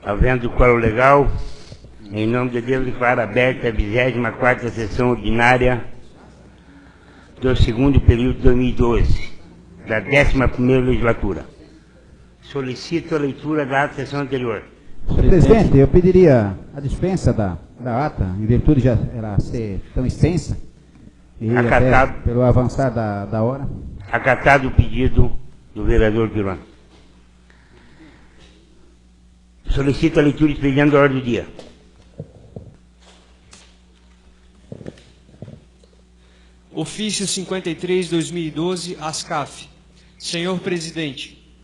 Havendo quórum legal, em nome de Deus, declaro aberta a 24ª sessão ordinária do segundo período de 2012, da 11ª legislatura. Solicito a leitura da ata da sessão anterior. Senhor presidente, eu pediria a dispensa da ata, em virtude de ela ser tão extensa, e Acatado. até pelo avançar da hora. Acatado o pedido do vereador Piruan. Solicito a leitura expediente da ordem do dia. Ofício 53/2012, ASCAF. Senhor Presidente,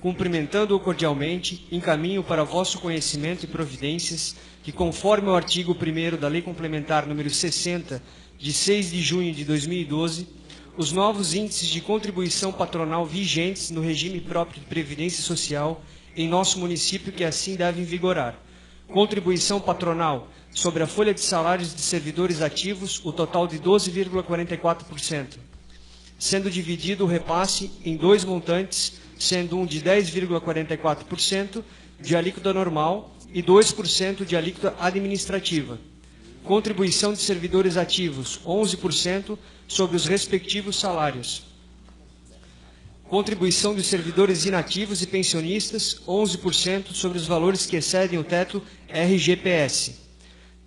cumprimentando-o cordialmente, encaminho para vosso conhecimento e providências que, conforme o artigo 1º da Lei Complementar número 60, de 6 de junho de 2012, os novos índices de contribuição patronal vigentes no regime próprio de Previdência Social em nosso município que assim devem vigorar. Contribuição patronal sobre a folha de salários de servidores ativos, o total de 12,44%, sendo dividido o repasse em dois montantes, sendo um de 10,44% de alíquota normal e 2% de alíquota administrativa. Contribuição de servidores ativos, 11% sobre os respectivos salários. Contribuição de servidores inativos e pensionistas, 11% sobre os valores que excedem o teto RGPS.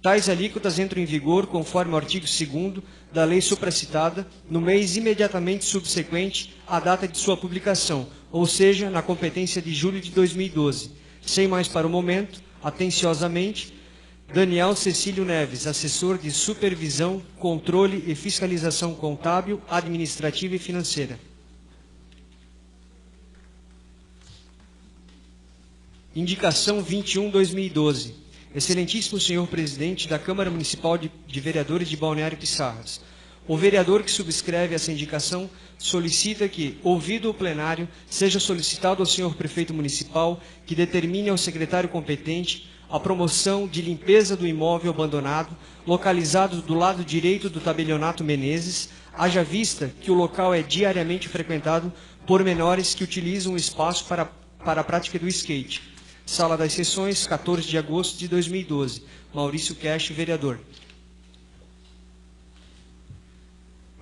Tais alíquotas entram em vigor, conforme o artigo 2º da lei supracitada, no mês imediatamente subsequente à data de sua publicação, ou seja, na competência de julho de 2012. Sem mais para o momento, atenciosamente, Daniel Cecílio Neves, assessor de supervisão, controle e fiscalização contábil, administrativa e financeira. Indicação 21/2012. Excelentíssimo senhor presidente da Câmara Municipal de Vereadores de Balneário Pissarras. O vereador que subscreve essa indicação solicita que, ouvido o plenário, seja solicitado ao senhor prefeito municipal que determine ao secretário competente a promoção de limpeza do imóvel abandonado, localizado do lado direito do tabelionato Menezes, haja vista que o local é diariamente frequentado por menores que utilizam o espaço para a prática do skate. Sala das Sessões, 14 de agosto de 2012. Maurício Cash, vereador.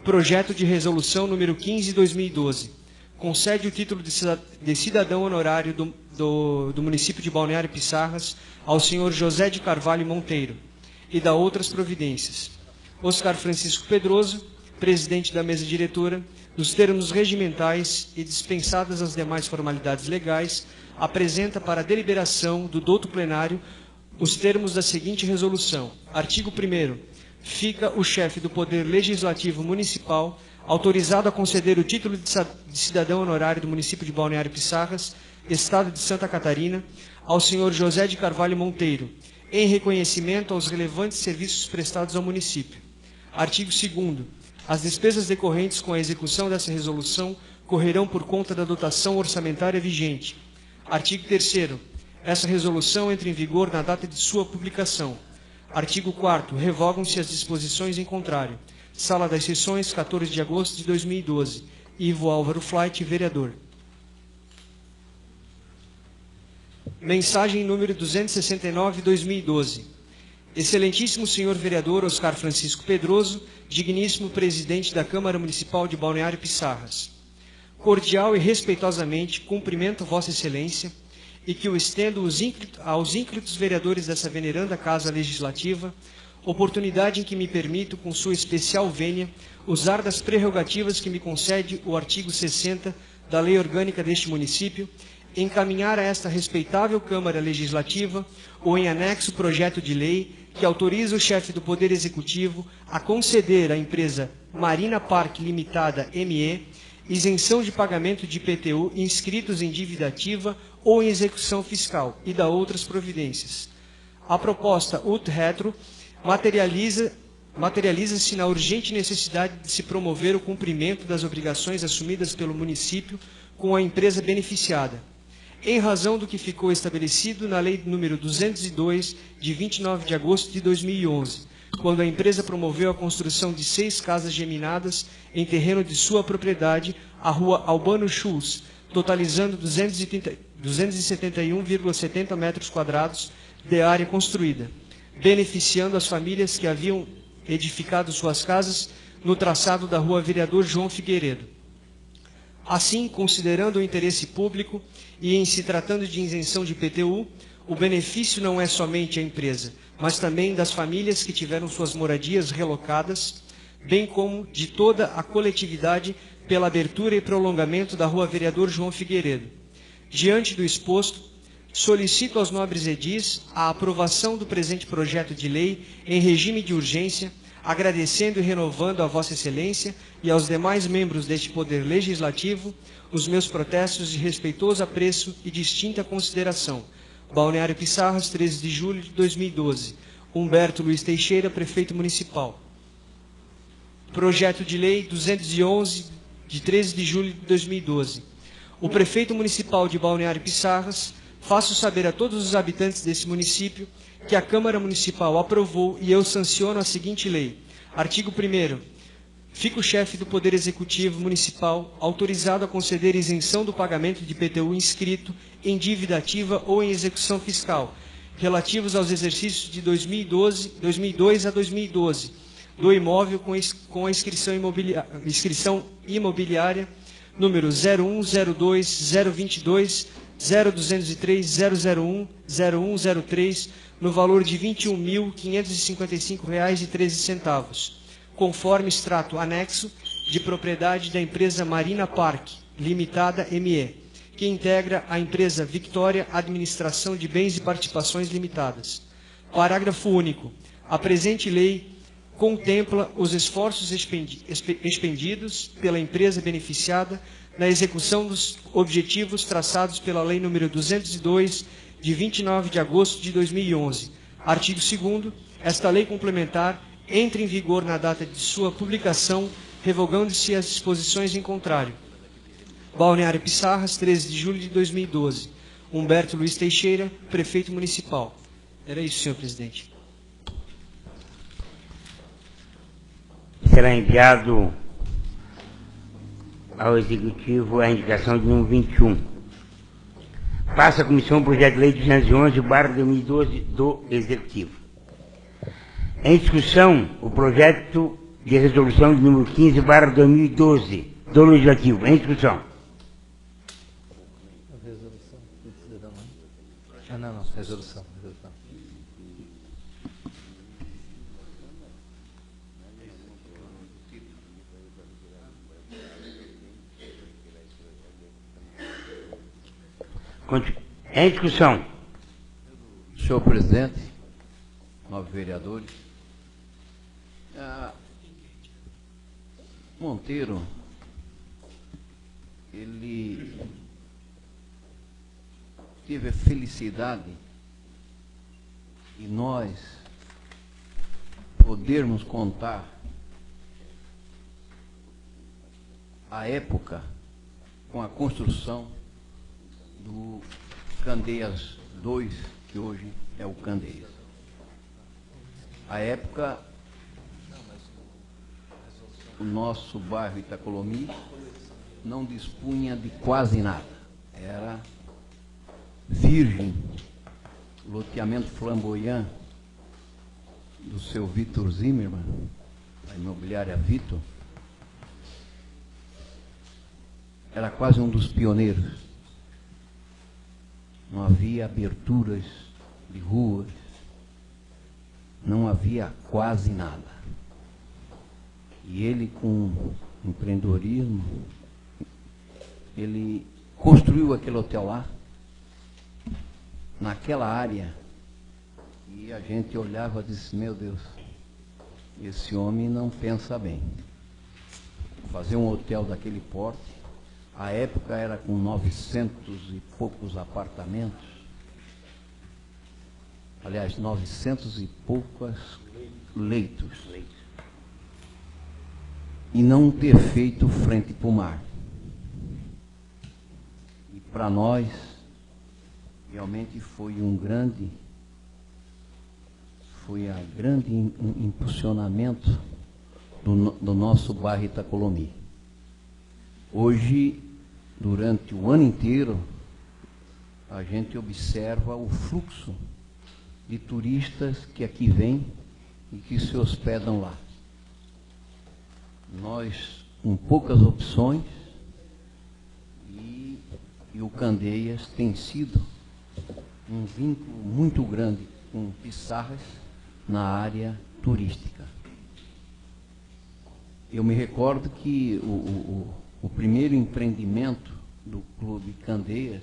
Projeto de Resolução número 15/2012. Concede o título de cidadão honorário do município de Balneário Pissarras ao senhor José de Carvalho Monteiro e dá outras providências. Oscar Francisco Pedroso, presidente da mesa diretora, nos termos regimentais e dispensadas as demais formalidades legais, apresenta para deliberação do douto plenário os termos da seguinte resolução. Artigo 1º. Fica o chefe do Poder Legislativo Municipal autorizado a conceder o título de cidadão honorário do município de Balneário Pissarras, Estado de Santa Catarina, ao senhor José de Carvalho Monteiro, em reconhecimento aos relevantes serviços prestados ao município. Artigo 2º. As despesas decorrentes com a execução dessa resolução correrão por conta da dotação orçamentária vigente. Artigo 3º. Essa resolução entra em vigor na data de sua publicação. Artigo 4º. Revogam-se as disposições em contrário. Sala das Sessões, 14 de agosto de 2012. Ivo Álvaro Flight, vereador. Mensagem número 269/2012. Excelentíssimo senhor vereador Oscar Francisco Pedroso, digníssimo presidente da Câmara Municipal de Balneário Pissarras. Cordial e respeitosamente cumprimento Vossa Excelência e que o estendo aos ínclitos vereadores dessa veneranda Casa Legislativa, oportunidade em que me permito, com sua especial vênia, usar das prerrogativas que me concede o artigo 60 da Lei Orgânica deste município, encaminhar a esta respeitável Câmara Legislativa ou em anexo projeto de lei que autoriza o chefe do Poder Executivo a conceder à empresa Marina Park Limitada ME isenção de pagamento de IPTU inscritos em dívida ativa ou em execução fiscal e da outras providências. A proposta ut retro materializa-se na urgente necessidade de se promover o cumprimento das obrigações assumidas pelo município com a empresa beneficiada, em razão do que ficou estabelecido na Lei nº 202, de 29 de agosto de 2011, quando a empresa promoveu a construção de 6 casas geminadas em terreno de sua propriedade, a rua Albano Schultz, totalizando 271,70 metros quadrados de área construída, beneficiando as famílias que haviam edificado suas casas no traçado da Rua Vereador João Figueiredo. Assim, considerando o interesse público e em se tratando de isenção de IPTU, o benefício não é somente a empresa, mas também das famílias que tiveram suas moradias relocadas, bem como de toda a coletividade pela abertura e prolongamento da Rua Vereador João Figueiredo. Diante do exposto, solicito aos nobres edis a aprovação do presente projeto de lei em regime de urgência, agradecendo e renovando a Vossa Excelência e aos demais membros deste Poder Legislativo os meus protestos de respeitoso apreço e distinta consideração. Balneário Pissarras, 13 de julho de 2012. Humberto Luiz Teixeira, Prefeito Municipal. Projeto de Lei 211, de 13 de julho de 2012. O Prefeito Municipal de Balneário Pissarras faço saber a todos os habitantes desse município que a Câmara Municipal aprovou e eu sanciono a seguinte lei. Artigo 1º. Fica o chefe do Poder Executivo Municipal autorizado a conceder isenção do pagamento de IPTU inscrito em dívida ativa ou em execução fiscal, relativos aos exercícios de 2002 a 2012, do imóvel com a inscrição imobiliária número 01, 02, 022, 0203, 001, 0103, no valor de R$ 21.555,13, conforme extrato anexo de propriedade da empresa Marina Park, Limitada ME, que integra a empresa Victoria Administração de Bens e Participações Limitadas. Parágrafo único. A presente lei contempla os esforços expendidos pela empresa beneficiada na execução dos objetivos traçados pela Lei nº 202, de 29 de agosto de 2011. Artigo 2º. Esta lei complementar entra em vigor na data de sua publicação, revogando-se as disposições em contrário. Balneário Pissarras, 13 de julho de 2012. Humberto Luiz Teixeira, Prefeito Municipal. Era isso, senhor presidente. Será enviado ao Executivo a indicação de número 21. Passa a Comissão o Projeto de Lei 211/2012 do Executivo. Em discussão, o projeto de resolução de número 15/2012 do Legislativo. Em discussão. Resolução do cidadão, não? Não, resolução. Em discussão. Senhor presidente, nove vereadores, Monteiro, ele teve a felicidade e nós podermos contar a época com a construção do Candeias 2, que hoje é o Candeias. A época, o nosso bairro Itacolomi não dispunha de quase nada. Era virgem, loteamento flamboyant do seu Vitor Zimmermann, a imobiliária Vitor, era quase um dos pioneiros. Não havia aberturas de ruas, não havia quase nada. E ele, com empreendedorismo, ele construiu aquele hotel lá, naquela área, e a gente olhava e disse, meu Deus, esse homem não pensa bem. Fazer um hotel daquele porte, a época era com 900 e poucos apartamentos, aliás, 900 e poucos leitos, e não ter feito frente para o mar. E para nós, realmente foi a grande impulsionamento do nosso bairro Itacolomi. Hoje durante o ano inteiro, a gente observa o fluxo de turistas que aqui vêm e que se hospedam lá. Nós, com poucas opções, e o Candeias tem sido um vínculo muito grande com Pissarras na área turística. Eu me recordo que o primeiro empreendimento do Clube Candeias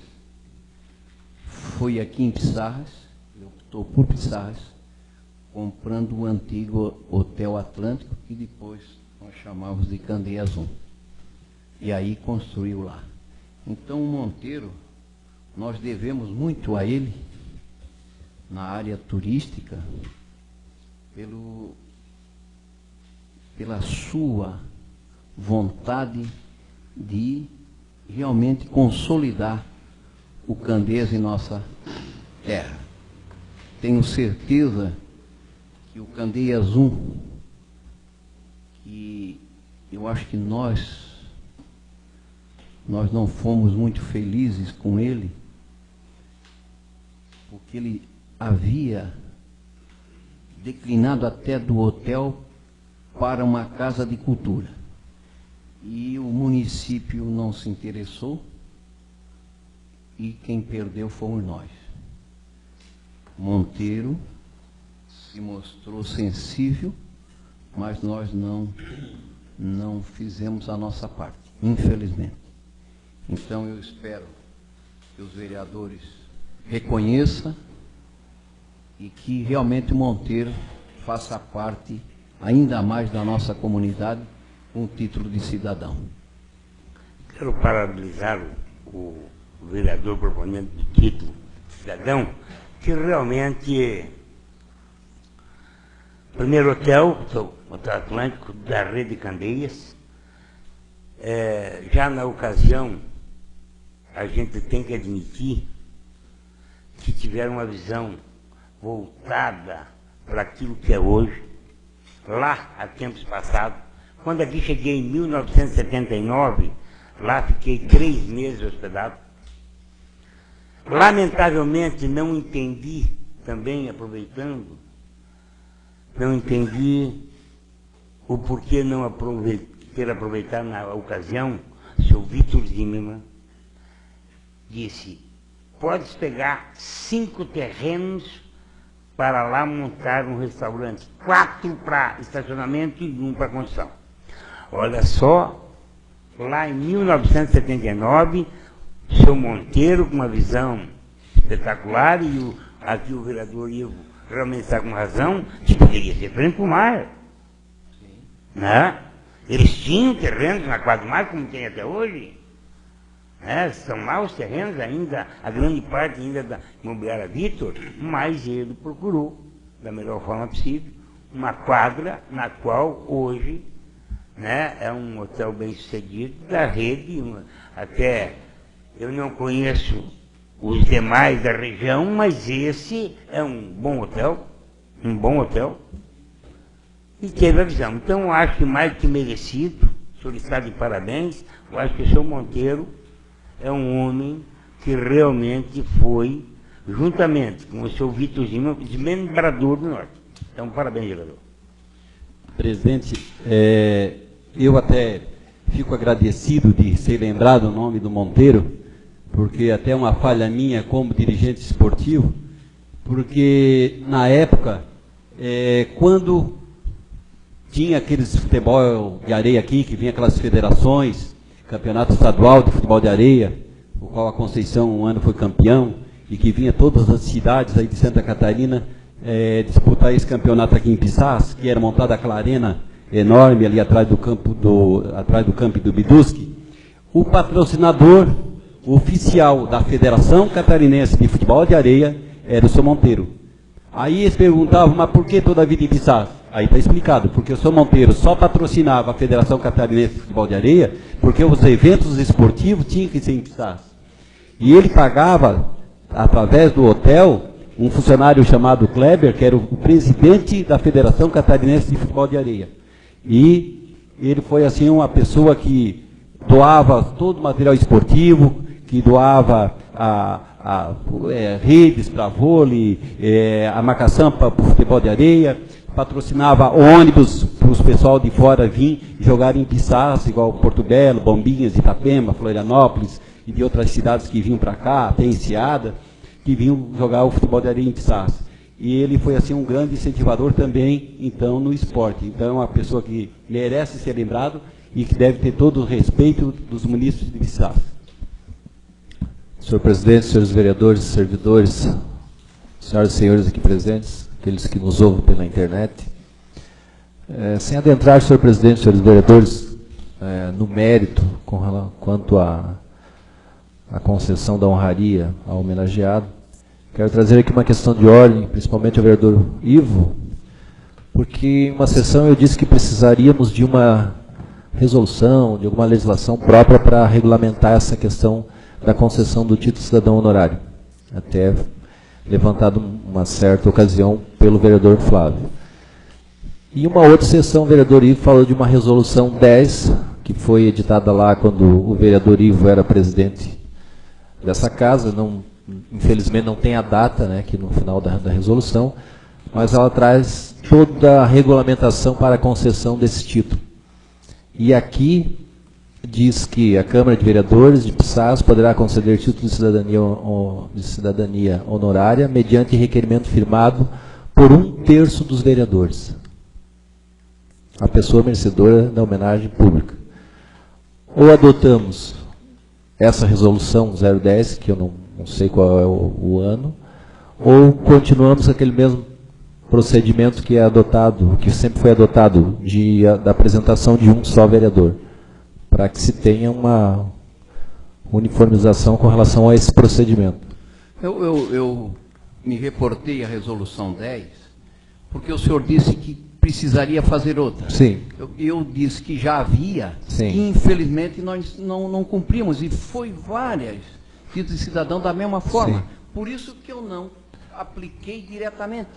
foi aqui em Pissarras. Ele optou por Pissarras, comprando o antigo Hotel Atlântico, que depois nós chamávamos de Candeias 1. E aí construiu lá. Então o Monteiro, nós devemos muito a ele, na área turística, pela sua vontade de realmente consolidar o Candeias em nossa terra. Tenho certeza que o Candeias 1, que eu acho que nós não fomos muito felizes com ele, porque ele havia declinado até do hotel para uma casa de cultura. E o município não se interessou, e quem perdeu fomos nós. Monteiro se mostrou sensível, mas nós não fizemos a nossa parte, infelizmente. Então eu espero que os vereadores reconheçam e que realmente o Monteiro faça parte ainda mais da nossa comunidade com o título de cidadão. Quero parabenizar o vereador proponente do título de cidadão, que realmente, primeiro hotel, o Hotel Atlântico da Rede Candeias, já na ocasião, a gente tem que admitir que tiveram uma visão voltada para aquilo que é hoje. Lá, há tempos passados, quando aqui cheguei em 1979, lá fiquei 3 meses hospedado. Lamentavelmente não entendi, também aproveitando, não entendi o porquê não ter aproveitado na ocasião. O senhor Vitor Zimmermann disse: podes pegar 5 terrenos para lá montar um restaurante, 4 para estacionamento e 1 para construção. Olha só, lá em 1979, o seu Monteiro, com uma visão espetacular, e aqui o vereador Ivo realmente está com razão, que poderia ser frente para o mar. Né? Eles tinham terrenos na Quadra do Mar, como tem até hoje. Estão lá os terrenos ainda, a grande parte ainda da imobiliária Vitor, mas ele procurou, da melhor forma possível, uma quadra na qual hoje, né, é um hotel bem sucedido da rede. Até eu não conheço os demais da região, mas esse é um bom hotel, e teve a visão. Então, eu acho que mais que merecido, solicitado de parabéns. Eu acho que o senhor Monteiro é um homem que realmente foi, juntamente com o seu Vitor Zimmermann, desmembrador do Norte. Então, parabéns, vereador. Presidente, eu até fico agradecido de ser lembrado o nome do Monteiro, porque até uma falha minha como dirigente esportivo, porque na época, quando tinha aqueles futebol de areia aqui, que vinha aquelas federações, campeonato estadual de futebol de areia, o qual a Conceição um ano foi campeão, e que vinha todas as cidades aí de Santa Catarina disputar esse campeonato aqui em Pissarras, que era montada aquela arena enorme ali atrás do campo do Biduschi. O patrocinador oficial da Federação Catarinense de Futebol de Areia era o seu Monteiro. Aí eles perguntavam, mas por que toda a vida em Pissarras? Aí está explicado, porque o seu Monteiro só patrocinava a Federação Catarinense de Futebol de Areia porque os eventos esportivos tinham que ser em Pissarras. E ele pagava, através do hotel, um funcionário chamado Kleber, que era o presidente da Federação Catarinense de Futebol de Areia. E ele foi, assim, uma pessoa que doava todo o material esportivo, que doava redes para vôlei, a marcação para o futebol de areia, patrocinava ônibus para os pessoal de fora vir jogar em Pissarras, igual Porto Belo, Bombinhas, Itapema, Florianópolis e de outras cidades que vinham para cá, até Enseada, que vinham jogar o futebol de areia em Pissarras. E ele foi assim um grande incentivador também, então, no esporte. Então, é uma pessoa que merece ser lembrado e que deve ter todo o respeito dos munícipes de Pissarras. Senhor presidente, senhores vereadores, servidores, senhoras e senhores aqui presentes, aqueles que nos ouvem pela internet. Sem adentrar, senhor presidente, senhores vereadores, no mérito quanto à concessão da honraria ao homenageado, quero trazer aqui uma questão de ordem, principalmente ao vereador Ivo, porque em uma sessão eu disse que precisaríamos de uma resolução, de alguma legislação própria para regulamentar essa questão da concessão do título de cidadão honorário, até levantado uma certa ocasião pelo vereador Flávio. E uma outra sessão, o vereador Ivo falou de uma resolução 10, que foi editada lá quando o vereador Ivo era presidente dessa casa, infelizmente não tem a data, né, aqui no final da resolução, mas ela traz toda a regulamentação para a concessão desse título. E aqui diz que a Câmara de Vereadores de Pissarras poderá conceder título de cidadania honorária mediante requerimento firmado por 1/3 dos vereadores, a pessoa merecedora da homenagem pública. Ou adotamos essa resolução 010, que eu não sei qual é o ano, ou continuamos aquele mesmo procedimento que é adotado, que sempre foi adotado, da apresentação de um só vereador, para que se tenha uma uniformização com relação a esse procedimento. Eu me reportei à resolução 10, porque o senhor disse que precisaria fazer outra. Sim. Eu disse que já havia, sim, e infelizmente nós não cumprimos, e foi várias títulos de cidadão da mesma forma. Sim. Por isso que eu não apliquei diretamente.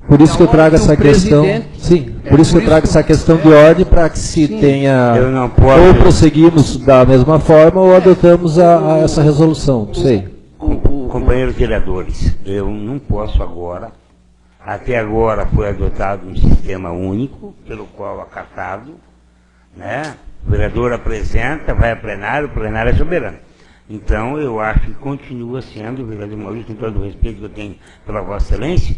Por isso que eu trago essa questão, sim, por isso que eu trago essa questão de ordem, para que se tenha, ou prosseguimos da mesma forma, ou adotamos essa resolução, não sei. Companheiros vereadores, eu não posso agora, até agora foi adotado um sistema único, pelo qual acatado, né? O vereador apresenta, vai a plenário, o plenário é soberano. Então, eu acho que continua sendo, vereador Maurício, com todo o respeito que eu tenho pela Vossa Excelência,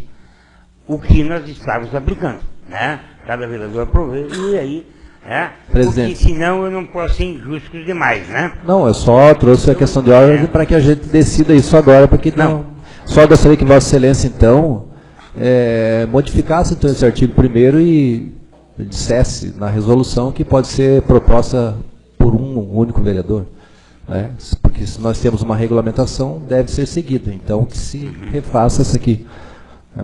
o que nós estávamos aplicando, né? Cada vereador aprovou, e aí, né? Porque senão eu não posso ser injusto com os demais, né? Não, eu só trouxe a questão de ordem para que a gente decida isso agora, porque não. Só gostaria que Vossa Excelência, então, modificasse então, esse artigo 1º e dissesse na resolução que pode ser proposta por um único vereador, né? Porque se nós temos uma regulamentação, deve ser seguida, então que se refaça essa aqui.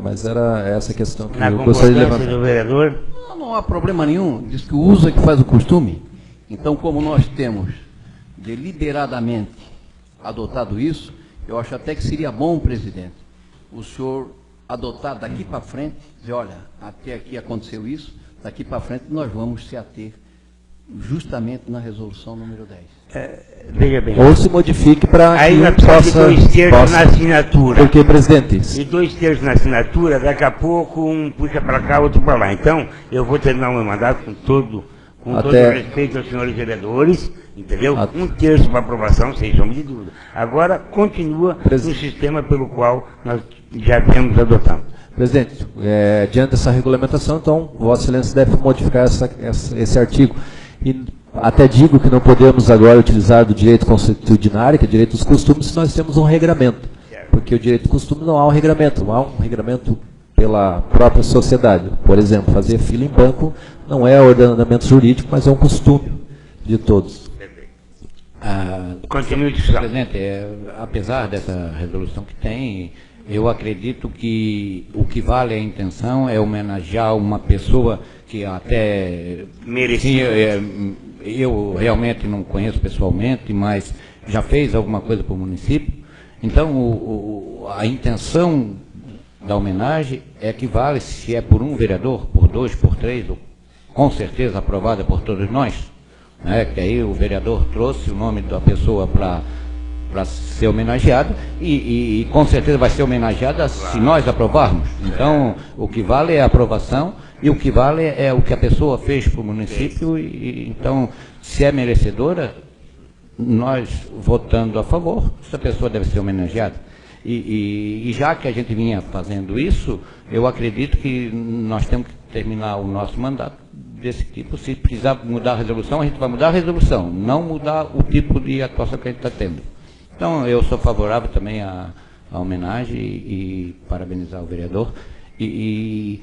Mas era essa questão que eu gostaria de levantar. Do vereador? Não há problema nenhum, diz que o uso é que faz o costume. Então, como nós temos deliberadamente adotado isso, eu acho até que seria bom, presidente, o senhor adotar daqui para frente, dizer, olha, até aqui aconteceu isso, daqui para frente nós vamos se ater justamente na resolução número 10. Veja bem. Ou se modifique para que aí nós possa... 2/3 na assinatura. Porque, presidente... E 2/3 na assinatura, daqui a pouco um puxa para cá, outro para lá. Então, eu vou terminar o meu mandato com todo o respeito aos senhores vereadores, entendeu? 1/3 para aprovação, sem sombra de dúvida. Agora, continua o sistema pelo qual nós já temos adotado. Presidente, diante dessa regulamentação, então, Vossa Excelência deve modificar esse artigo. E até digo que não podemos agora utilizar do direito consuetudinário, que é direito dos costumes, se nós temos um regramento. Porque o direito do costume não há um regramento, não há um regramento pela própria sociedade. Por exemplo, fazer fila em banco não é ordenamento jurídico, mas é um costume de todos. Presidente, apesar dessa resolução que tem, eu acredito que o que vale a intenção é homenagear uma pessoa que até... merecia. Eu realmente não conheço pessoalmente, mas já fez alguma coisa para o município. Então, a intenção da homenagem é que vale se é por um vereador, por 2, por 3, com certeza aprovada por todos nós, né, que aí o vereador trouxe o nome da pessoa para ser homenageada e com certeza vai ser homenageada se nós aprovarmos. Então, o que vale é a aprovação e o que vale é o que a pessoa fez para o município. Então, se é merecedora, nós votando a favor, essa pessoa deve ser homenageada. E já que a gente vinha fazendo isso, eu acredito que nós temos que terminar o nosso mandato desse tipo. Se precisar mudar a resolução, a gente vai mudar a resolução, não mudar o tipo de atuação que a gente está tendo. Então, eu sou favorável também à homenagem e parabenizar o vereador. Que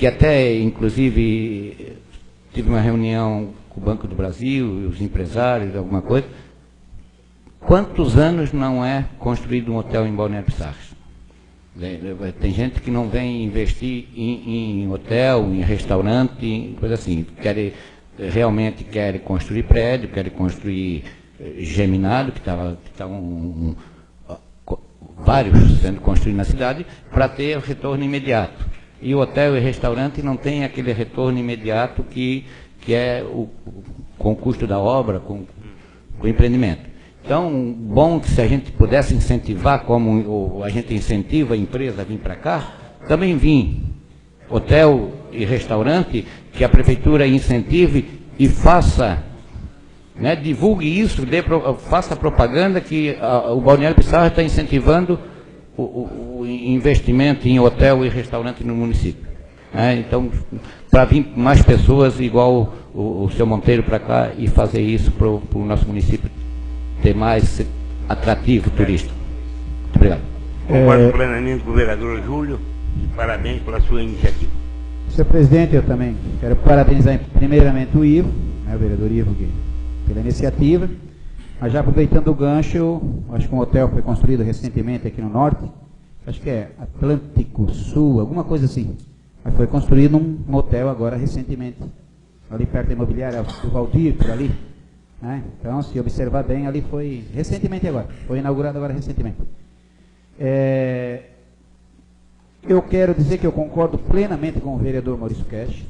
até, inclusive, tive uma reunião com o Banco do Brasil, os empresários, alguma coisa. Quantos anos não é construído um hotel em Balneário Pissarras? Tem gente que não vem investir em hotel, em restaurante, em coisa assim. Realmente quer construir prédio, quer construir geminado, que estão vários sendo construídos na cidade, para ter retorno imediato. E o hotel e restaurante não tem aquele retorno imediato que é com o custo da obra, com o empreendimento. Então, bom que se a gente pudesse incentivar, como a gente incentiva a empresa a vir para cá, também vir hotel e restaurante, que a prefeitura incentive e faça, né, divulgue isso, faça propaganda que o Balneário Pissarras está incentivando o investimento em hotel e restaurante no município. Então, para vir mais pessoas igual o seu Monteiro para cá e fazer isso para o nosso município ter mais atrativo turístico. Muito obrigado. Concordo plenamente com o vereador Júlio e parabéns pela sua iniciativa. Senhor presidente, eu também quero parabenizar primeiramente o Ivo, né, o vereador Ivo, pela iniciativa. Mas já aproveitando o gancho, acho que um hotel foi construído recentemente aqui no norte, acho que é Atlântico Sul, alguma coisa assim. Mas foi construído um hotel agora recentemente, ali perto da imobiliária do Valdir, por ali. Né? Então, se observar bem, ali foi recentemente agora, foi inaugurado agora recentemente. Eu quero dizer que eu concordo plenamente com o vereador Maurício Cash,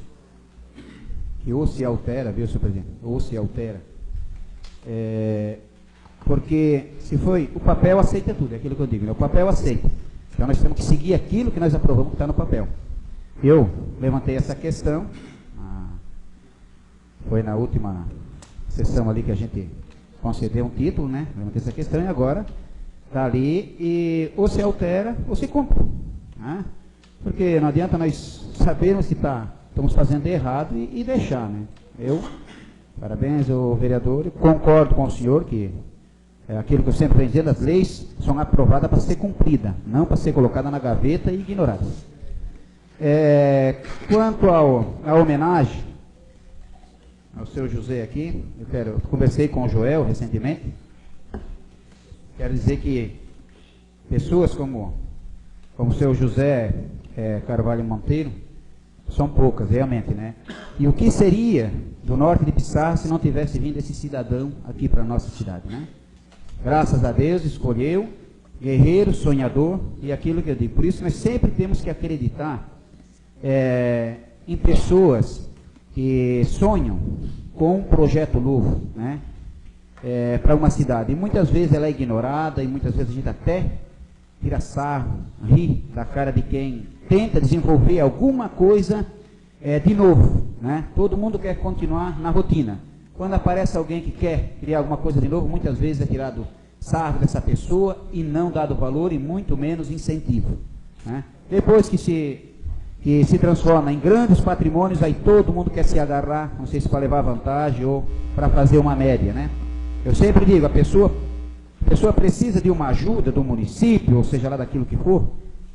que ou se altera, viu, senhor presidente? Ou se altera. Porque se foi, o papel aceita tudo, é aquilo que eu digo, né? O papel aceita. Então nós temos que seguir aquilo que nós aprovamos que está no papel. Eu levantei essa questão, foi na última sessão ali que a gente concedeu um título, né? Levantei essa questão e agora está ali e ou se altera ou se cumpre. Né? Porque não adianta nós sabermos que estamos fazendo errado e deixar, né? Parabéns ao vereador, eu concordo com o senhor que é aquilo que eu sempre venho dizendo, as leis são aprovadas para ser cumpridas, não para ser colocada na gaveta e ignorada. Quanto à homenagem ao seu José aqui, eu conversei com o Joel recentemente, quero dizer que pessoas como o seu José Carvalho Monteiro são poucas, realmente, né? E o que seria do norte de Pissarras se não tivesse vindo esse cidadão aqui para a nossa cidade, né? Graças a Deus escolheu, guerreiro, sonhador, e aquilo que eu digo. Por isso nós sempre temos que acreditar em pessoas que sonham com um projeto novo, né? Para uma cidade. E muitas vezes ela é ignorada, e muitas vezes a gente até tira sarro, ri da cara de quem tenta desenvolver alguma coisa de novo, né? Todo mundo quer continuar na rotina. Quando aparece alguém que quer criar alguma coisa de novo, muitas vezes é tirado sarro dessa pessoa e não dado valor e muito menos incentivo, né? Depois que se transforma em grandes patrimônios, aí todo mundo quer se agarrar, não sei se para levar vantagem ou para fazer uma média, né? Eu sempre digo, a pessoa precisa de uma ajuda do município, ou seja lá daquilo que for,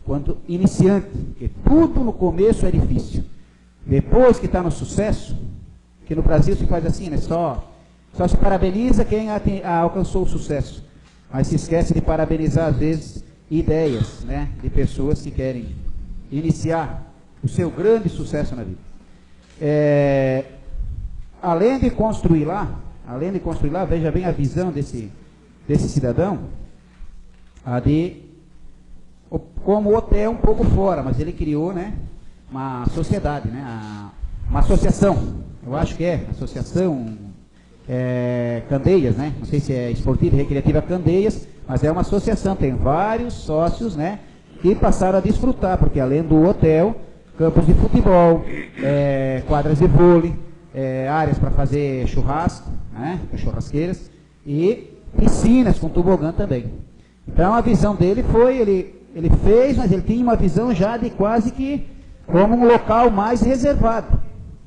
quando iniciante, porque tudo no começo é difícil. Depois que está no sucesso, que no Brasil se faz assim, né? Só se parabeniza quem alcançou o sucesso, mas se esquece de parabenizar, às vezes, ideias, né, de pessoas que querem iniciar o seu grande sucesso na vida. Além de construir lá, veja bem a visão desse cidadão, como o hotel um pouco fora, mas ele criou, né, uma sociedade, né, uma associação, eu acho que associação Candeias, né? Não sei se é esportiva e recreativa Candeias, mas é uma associação, tem vários sócios, né? Que passaram a desfrutar, porque além do hotel, campos de futebol, quadras de vôlei, áreas para fazer churrasco, né? Com churrasqueiras, e piscinas com tobogã também. Então a visão dele foi, ele fez, mas ele tinha uma visão já de quase que como um local mais reservado.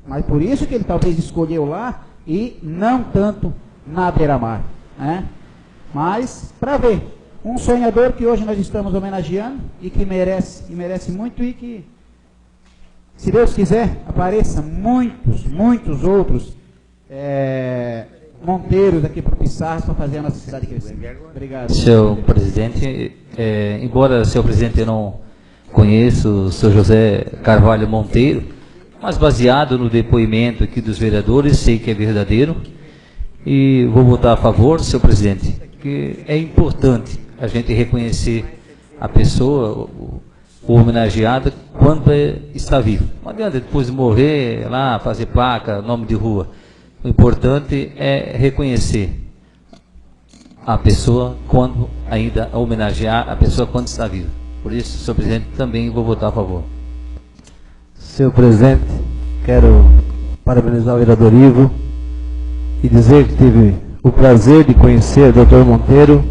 Mas por isso que ele talvez escolheu lá e não tanto na beira-mar, né? Mas, para ver, um sonhador que hoje nós estamos homenageando e que merece muito, e que, se Deus quiser, apareça muitos outros Monteiros aqui para o Pissarras para fazer a nossa cidade crescer. Obrigado. Senhor presidente, embora, senhor presidente, eu não conheço o senhor José Carvalho Monteiro, mas baseado no depoimento aqui dos vereadores, sei que é verdadeiro, e vou votar a favor, senhor presidente, que é importante a gente reconhecer a pessoa, o homenageado, quando está vivo. Não adianta depois de morrer, lá, fazer placa, nome de rua. O importante é reconhecer a pessoa quando ainda homenagear a pessoa quando está viva. Por isso, senhor presidente, também vou votar a favor. Senhor presidente, quero parabenizar o vereador Ivo e dizer que tive o prazer de conhecer o Dr. Monteiro.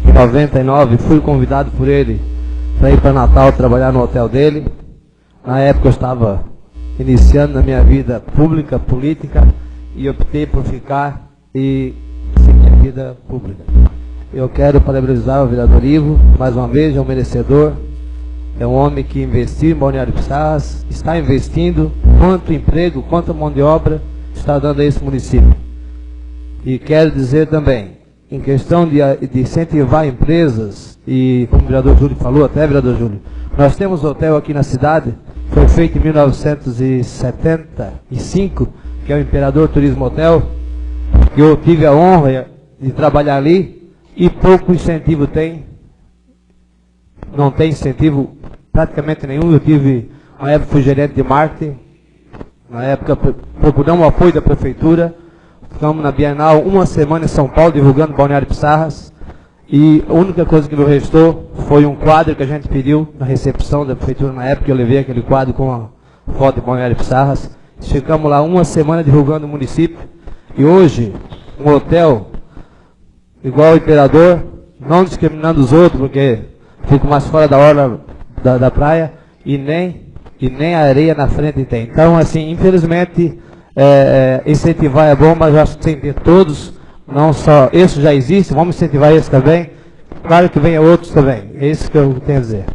Em 99 fui convidado por ele para ir para Natal trabalhar no hotel dele. Na época eu estava iniciando na minha vida pública, política, e optei por ficar e seguir a vida pública. Eu quero parabenizar o vereador Ivo, mais uma vez, é um merecedor. É um homem que investiu em Balneário Pissarras, está investindo quanto emprego, quanto mão de obra está dando a esse município. E quero dizer também, em questão de incentivar empresas, e como o vereador Júlio falou, até vereador Júlio, nós temos um hotel aqui na cidade, foi feito em 1975, que é o Imperador Turismo Hotel, que eu tive a honra de trabalhar ali, e pouco incentivo tem. Não tem incentivo praticamente nenhum. Eu tive, na época fui gerente de marketing, na época procuramos o apoio da prefeitura, ficamos na Bienal uma semana em São Paulo divulgando Balneário Pissarras, e a única coisa que me restou foi um quadro que a gente pediu na recepção da prefeitura na época. Eu levei aquele quadro com a foto de Balneário Pissarras, ficamos lá uma semana divulgando o município, e hoje um hotel igual o Imperador, não discriminando os outros, porque fico mais fora da hora da praia, e nem a areia na frente tem. Então, assim, infelizmente, incentivar é bom, mas eu acho que tem que ter todos, não só esse já existe, vamos incentivar esse também, claro que venha outros também. É isso que eu tenho a dizer.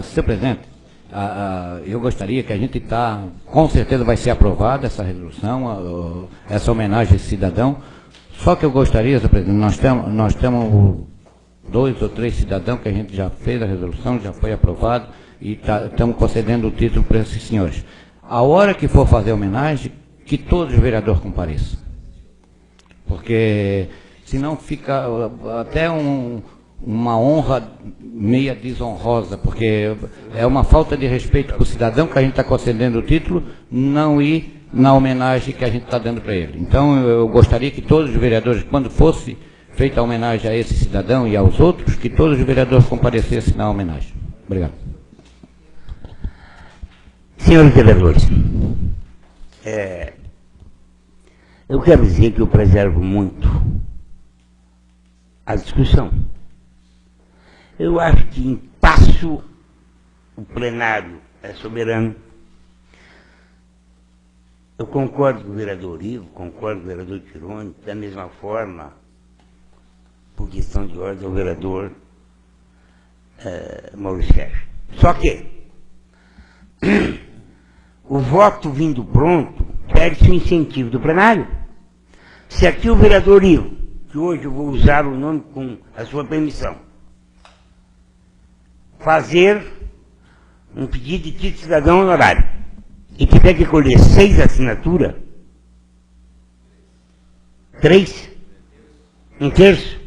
Senhor presidente, eu gostaria que a gente com certeza vai ser aprovada essa resolução, essa homenagem a esse cidadão. Só que eu gostaria, senhor presidente, nós temos 2 ou 3 cidadãos que a gente já fez a resolução, já foi aprovado, e estamos concedendo o título para esses senhores. A hora que for fazer a homenagem, que todos os vereadores compareçam. Porque senão fica até uma honra meia desonrosa, porque é uma falta de respeito com o cidadão que a gente está concedendo o título, não ir na homenagem que a gente está dando para ele. Então eu gostaria que todos os vereadores, quando fosse feita a homenagem a esse cidadão e aos outros, que todos os vereadores comparecessem na homenagem. Obrigado. Senhores vereadores, eu quero dizer que eu preservo muito a discussão. Eu acho que em passo o plenário é soberano. Eu concordo com o vereador Ivo, concordo com o vereador Tironi, da mesma forma, por questão de ordem, o vereador Maurício Sérgio. Só que o voto vindo pronto perde-se o incentivo do plenário. Se aqui o vereador Ivo, que hoje eu vou usar o nome com a sua permissão, fazer um pedido de título de cidadão honorário e tiver que colher 6 assinaturas, 3, 1/3,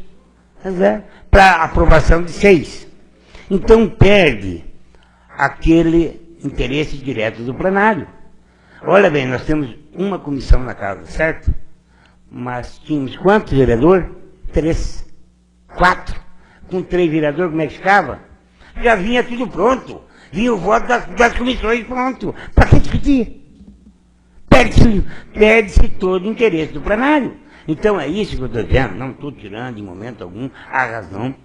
para aprovação de 6. Então perde aquele interesse direto do plenário. Olha bem, nós temos uma comissão na casa, certo? Mas tínhamos quantos vereadores? 3, 4. Com 3 vereadores, como é que ficava? Já vinha tudo pronto. Vinha o voto das comissões pronto. Para que discutir? Perde-se todo o interesse do plenário. Então é isso que eu estou dizendo. Não estou tirando em momento algum a razão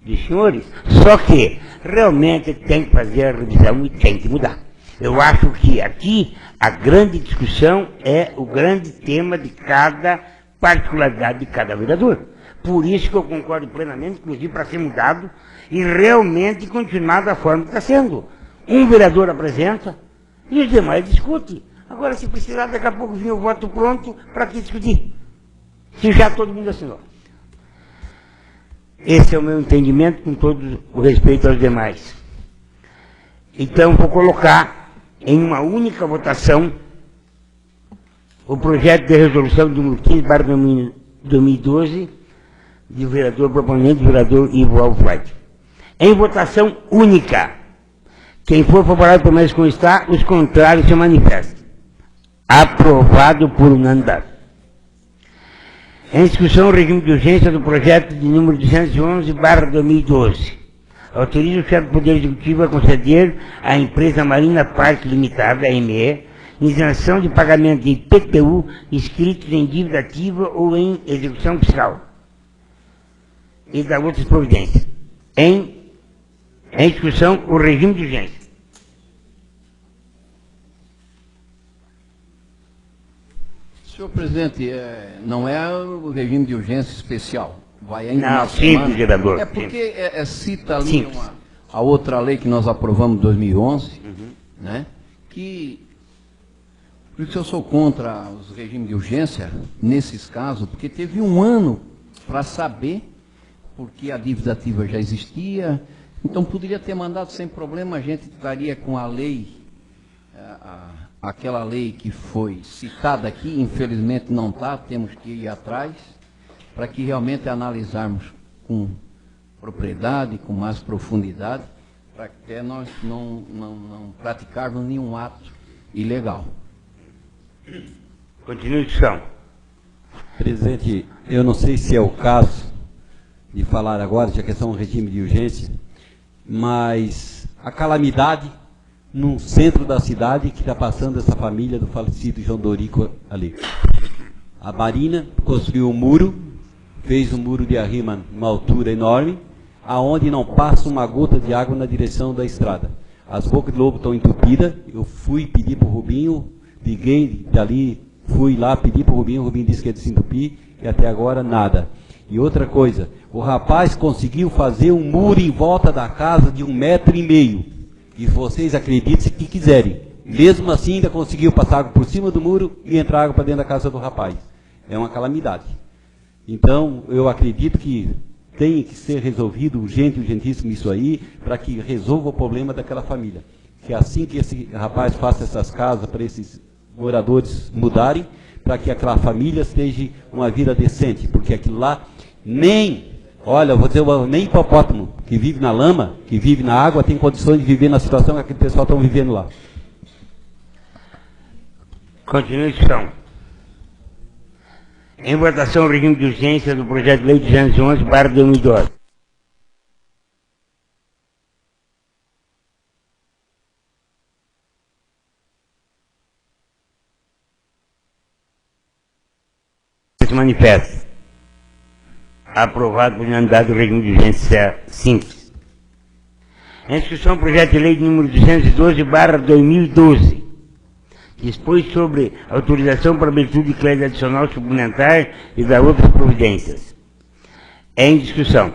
dos senhores. Só que realmente tem que fazer a revisão e tem que mudar. Eu acho que aqui a grande discussão é o grande tema de cada particularidade de cada vereador. Por isso que eu concordo plenamente, inclusive para ser mudado e realmente continuar da forma que está sendo. Um vereador apresenta e os demais discutem. Agora, se precisar, daqui a pouco vir o voto pronto, para que discutir? Se já todo mundo assinou. Esse é o meu entendimento, com todo o respeito aos demais. Então, vou colocar em uma única votação o projeto de resolução número 15/2012, do vereador proponente, do vereador Ivo Alfredo. Em votação única. Quem for favorável permanece como está, os contrários se manifestam. Aprovado por unanimidade. Em discussão, o regime de urgência do projeto de número 211/2012. Autoriza o chefe do Poder Executivo a conceder à empresa Marina Parque Limitada, AME, isenção de pagamento de IPTU inscritos em dívida ativa ou em execução fiscal. E da outras providências. Em discussão, o regime de urgência. Senhor presidente, não é o regime de urgência especial. Vai ainda não, simples, vereador. É porque cita ali a outra lei que nós aprovamos em 2011, né? Que, por isso eu sou contra os regimes de urgência, nesses casos, porque teve um ano para saber, porque a dívida ativa já existia, então poderia ter mandado sem problema, a gente estaria com a lei, aquela lei que foi citada aqui, infelizmente não está, temos que ir atrás, para que realmente analisarmos com propriedade, com mais profundidade, para que até nós não praticarmos nenhum ato ilegal. Continue a discussão. Presidente, eu não sei se é o caso de falar agora, já que é só um regime de urgência, mas a calamidade no centro da cidade que está passando essa família do falecido João Dorico ali. A Marina construiu um muro, fez um muro de arrima numa altura enorme, aonde não passa uma gota de água na direção da estrada. As bocas de lobo estão entupidas, eu fui pedir para o Rubinho, liguei dali, fui lá pedir para o Rubinho disse que ia desentupir, e até agora nada. E outra coisa, o rapaz conseguiu fazer um muro em volta da casa de 1,5 metro, e vocês acreditem se que quiserem. Mesmo assim ainda conseguiu passar água por cima do muro e entrar água para dentro da casa do rapaz. É uma calamidade. Então, eu acredito que tem que ser resolvido urgentíssimo isso aí, para que resolva o problema daquela família. Que assim que esse rapaz faça essas casas para esses moradores mudarem, para que aquela família esteja uma vida decente, porque aquilo lá olha, eu vou dizer, nem hipopótamo que vive na lama, que vive na água, tem condições de viver na situação que aquele pessoal estão vivendo lá. Continue a discussão. Em votação, o regime de urgência do projeto de lei 211/2012. Se manifesta. Aprovado por unanimidade o regime de urgência simples. Em discussão, o projeto de lei número 212/2012. Dispõe sobre autorização para abertura de crédito adicional suplementar e das outras providências. Em discussão.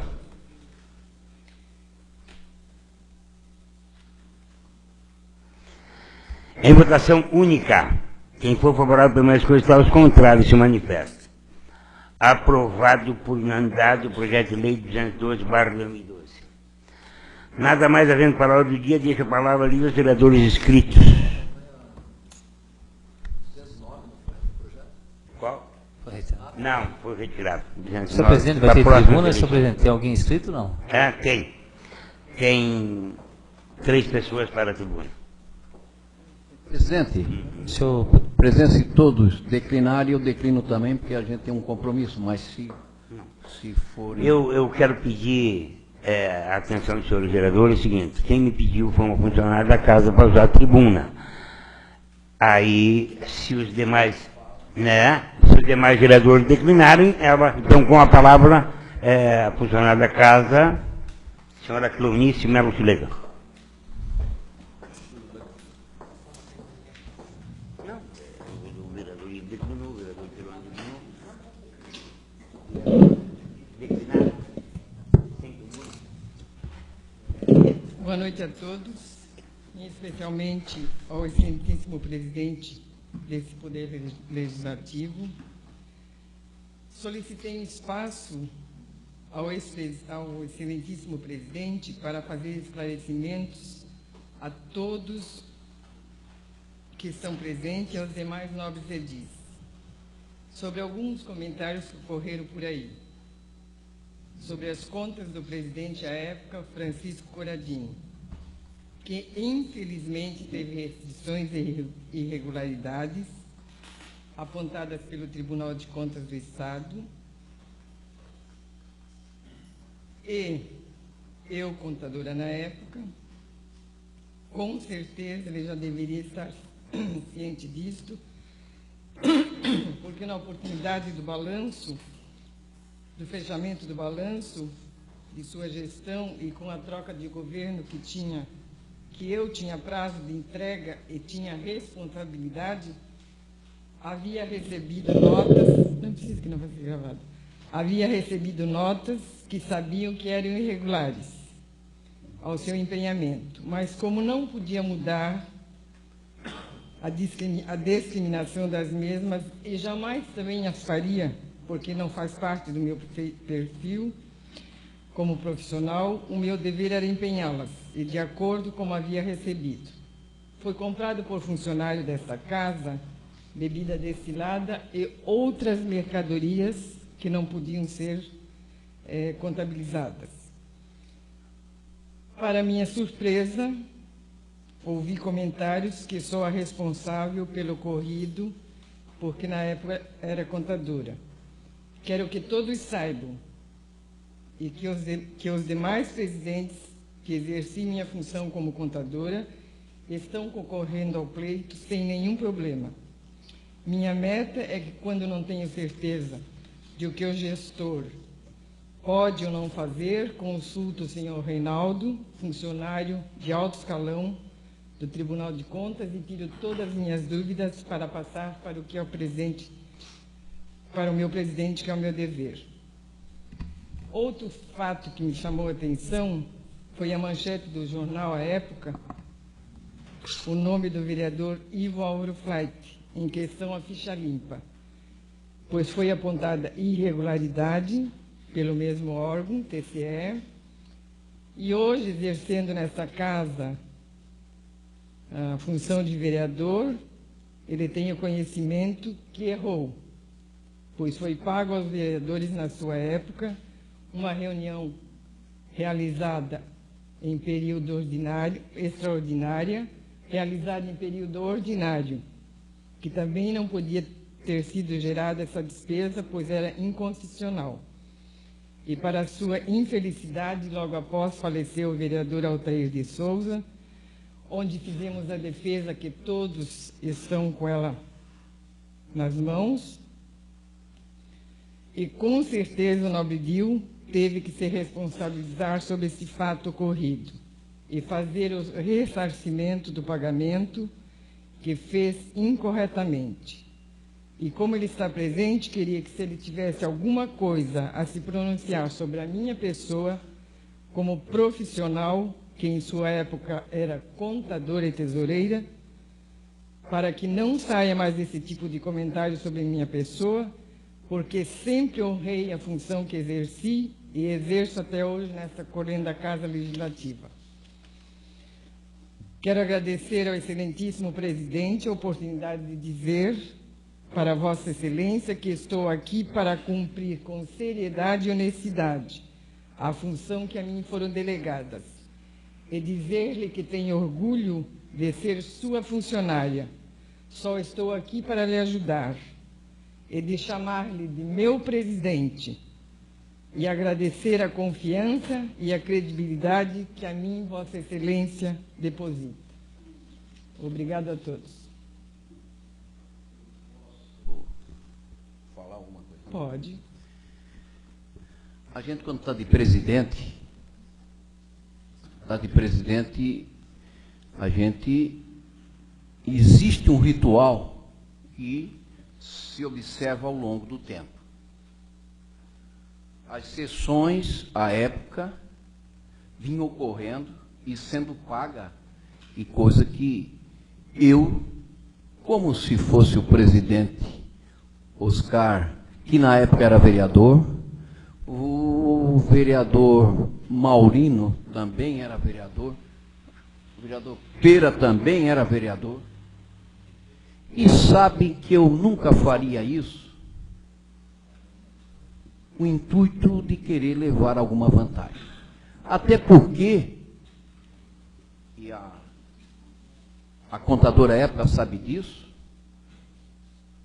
Em votação única. Quem for favorável permanece como está, os contrários se manifestam. Aprovado por unanimidade o projeto de lei 212/2012. Nada mais havendo para a hora do dia, deixa a palavra ali aos vereadores inscritos. Qual? Foi retirado. Não, foi retirado. Senhor presidente, vai ter tribuna? Senhor presidente, tem alguém inscrito ou não? Tem. Tem 3 pessoas para a tribuna. Presidente, Senhor, presidente, se todos declinarem, eu declino também, porque a gente tem um compromisso, mas se forem... Eu quero pedir a atenção do senhor vereador, é o seguinte, quem me pediu foi uma funcionária da casa para usar a tribuna. Aí, se os demais vereadores declinarem, então com a palavra, a funcionária da casa, senhora Cleonice Melo Chilega. Boa noite a todos, e especialmente ao excelentíssimo presidente desse Poder Legislativo. Solicitei um espaço ao excelentíssimo presidente para fazer esclarecimentos a todos que estão presentes e aos demais nobres edis, sobre alguns comentários que ocorreram por aí, sobre as contas do presidente à época, Francisco Corradini, que infelizmente teve restrições e irregularidades apontadas pelo Tribunal de Contas do Estado, e eu, contadora na época, com certeza ele já deveria estar ciente disto, porque na oportunidade do balanço, do fechamento do balanço, de sua gestão e com a troca de governo que eu tinha prazo de entrega e tinha responsabilidade, havia recebido notas, não precisa que não vai ser gravado, havia recebido notas que sabiam que eram irregulares ao seu empenhamento, mas como não podia mudar a discriminação das mesmas, e jamais também as faria, porque não faz parte do meu perfil como profissional, o meu dever era empenhá-las, e de acordo com havia recebido. Foi comprado por funcionário desta casa bebida destilada e outras mercadorias que não podiam ser contabilizadas. Para minha surpresa, ouvi comentários que sou a responsável pelo ocorrido, porque na época era contadora. Quero que todos saibam e que os demais presidentes que exerci minha função como contadora estão concorrendo ao pleito sem nenhum problema. Minha meta é que, quando não tenho certeza de o que o gestor pode ou não fazer, consulto o senhor Reinaldo, funcionário de alto escalão do Tribunal de Contas, e tiro todas as minhas dúvidas para passar para o que é o presente, para o meu presidente, que é o meu dever. Outro fato que me chamou a atenção foi a manchete do jornal à época, o nome do vereador Ivo Auro Fleit, em questão à ficha limpa, pois foi apontada irregularidade pelo mesmo órgão, TCE, e hoje, exercendo nessa casa a função de vereador, ele tem o conhecimento que errou, pois foi pago aos vereadores na sua época uma reunião realizada em período ordinário, extraordinária, realizada em período ordinário, que também não podia ter sido gerada essa despesa, pois era inconstitucional. E para sua infelicidade, logo após faleceu o vereador Altair de Souza, onde fizemos a defesa, que todos estão com ela nas mãos, e com certeza o nobre Dil teve que se responsabilizar sobre esse fato ocorrido e fazer o ressarcimento do pagamento que fez incorretamente. E como ele está presente, queria que, se ele tivesse alguma coisa a se pronunciar sobre a minha pessoa, como profissional, que em sua época era contadora e tesoureira, para que não saia mais esse tipo de comentário sobre minha pessoa, porque sempre honrei a função que exerci e exerço até hoje nessa correnda Casa Legislativa. Quero agradecer ao excelentíssimo presidente a oportunidade de dizer para Vossa Excelência que estou aqui para cumprir com seriedade e honestidade a função que a mim foram delegadas, e dizer-lhe que tenho orgulho de ser sua funcionária. Só estou aqui para lhe ajudar e de chamar-lhe de meu presidente e agradecer a confiança e a credibilidade que a mim, Vossa Excelência, deposita. Obrigado a todos. Falar alguma coisa? Pode. A gente, quando está de presidente, existe um ritual que se observa ao longo do tempo. As sessões, à época, vinham ocorrendo e sendo paga, e coisa que eu, como se fosse o presidente Oscar, que na época era vereador, o vereador Maurino também era vereador, o vereador Pera também era vereador, e sabem que eu nunca faria isso, o intuito de querer levar alguma vantagem. Até porque, e a contadora à época sabe disso,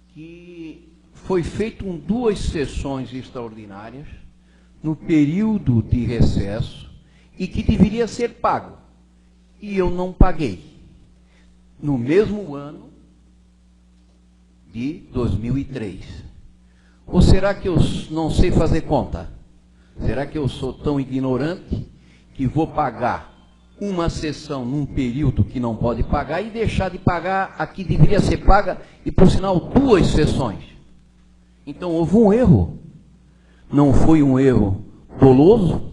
que foi feito duas sessões extraordinárias no período de recesso e que deveria ser pago. E eu não paguei. No mesmo ano de 2003. Ou será que eu não sei fazer conta? Será que eu sou tão ignorante que vou pagar uma sessão num período que não pode pagar e deixar de pagar a que deveria ser paga, e por sinal duas sessões? Então houve um erro. Não foi um erro doloso,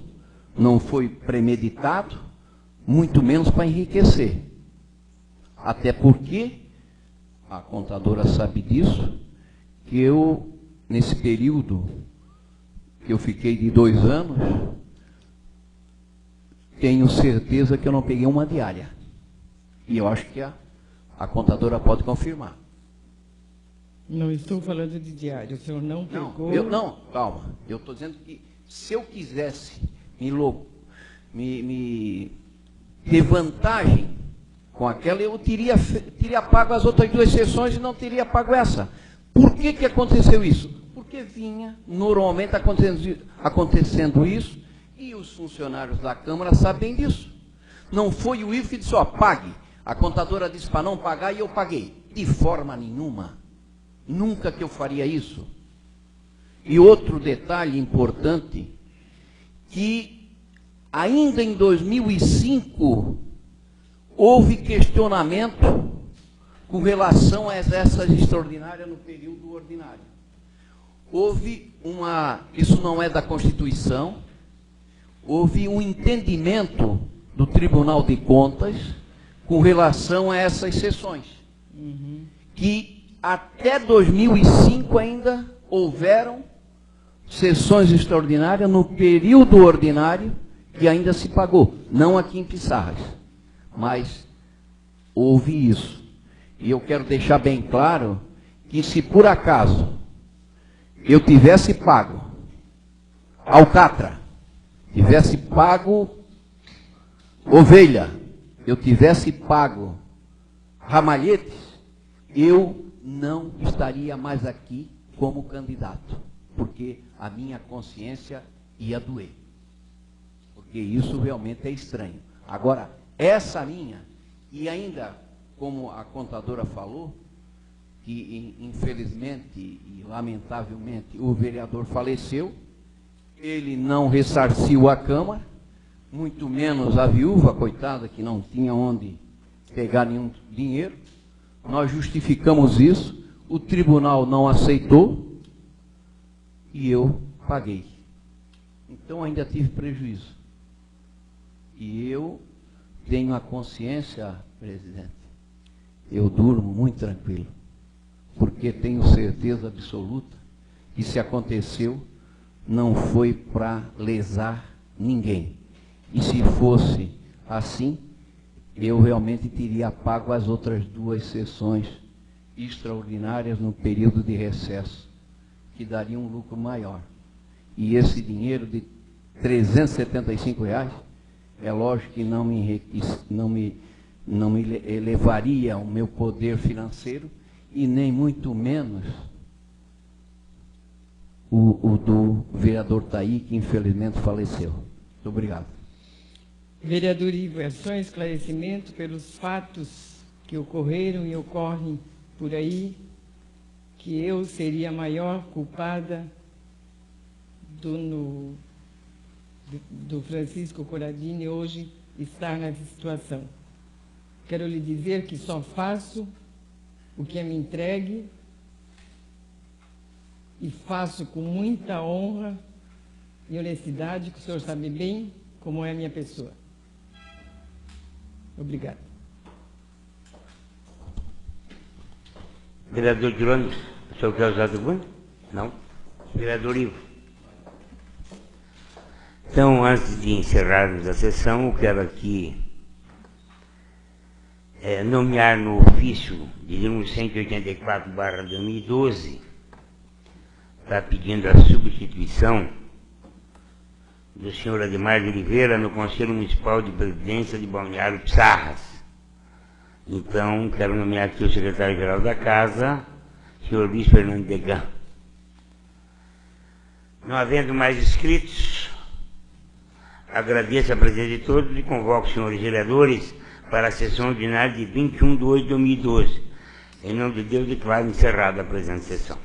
não foi premeditado, muito menos para enriquecer. Até porque a contadora sabe disso, que eu, nesse período que eu fiquei de 2 anos, tenho certeza que eu não peguei uma diária. E eu acho que a contadora pode confirmar. Não estou falando de diário, o senhor não pegou... Não, calma. Eu estou dizendo que se eu quisesse me ter vantagem com aquela, eu teria pago as outras 2 sessões e não teria pago essa. Por que que aconteceu isso? Porque vinha normalmente acontecendo isso, e os funcionários da Câmara sabem disso. Não foi o Ivo que disse, ó, pague. A contadora disse para não pagar e eu paguei. De forma nenhuma. Nunca que eu faria isso. E outro detalhe importante, que ainda em 2005 houve questionamento com relação a essas extraordinárias no período ordinário. Houve isso não é da Constituição, houve um entendimento do Tribunal de Contas com relação a essas sessões. Que até 2005 ainda houveram sessões extraordinárias no período ordinário que ainda se pagou. Não aqui em Pissarras, mas houve isso. E eu quero deixar bem claro que se por acaso eu tivesse pago alcatra, tivesse pago ovelha, eu tivesse pago ramalhetes, eu não estaria mais aqui como candidato, porque a minha consciência ia doer. Porque isso realmente é estranho. Agora, essa minha, e ainda, como a contadora falou, que infelizmente e lamentavelmente o vereador faleceu, ele não ressarciu a Câmara, muito menos a viúva, coitada, que não tinha onde pegar nenhum dinheiro. Nós justificamos isso, o tribunal não aceitou e eu paguei. Então ainda tive prejuízo. E eu tenho a consciência, presidente, eu durmo muito tranquilo, porque tenho certeza absoluta que se aconteceu, não foi para lesar ninguém. E se fosse assim, eu realmente teria pago as outras 2 sessões extraordinárias no período de recesso, que daria um lucro maior. E esse dinheiro de R$ 375, é lógico que não me não me elevaria o meu poder financeiro e nem muito menos o do vereador Taí, que infelizmente faleceu. Muito obrigado. Vereador Ivo, é só esclarecimento pelos fatos que ocorreram e ocorrem por aí, que eu seria a maior culpada do Francisco Corradini hoje estar nessa situação. Quero lhe dizer que só faço o que é me entregue e faço com muita honra e honestidade, que o senhor sabe bem como é a minha pessoa. Obrigado. Vereador Girone, o senhor quer usar alguma? Não? Vereador Ivo. Então, antes de encerrarmos a sessão, eu quero aqui nomear no ofício de número 184/2012, está pedindo a substituição do senhor Ademar de Oliveira no Conselho Municipal de Previdência de Balneário Pissarras. Então, quero nomear aqui o secretário-geral da Casa, senhor Luiz Fernando Degan. Não havendo mais inscritos, agradeço a presença de todos e convoco os senhores vereadores para a sessão ordinária de 21/8/2012. Em nome de Deus, declaro encerrada a presente sessão.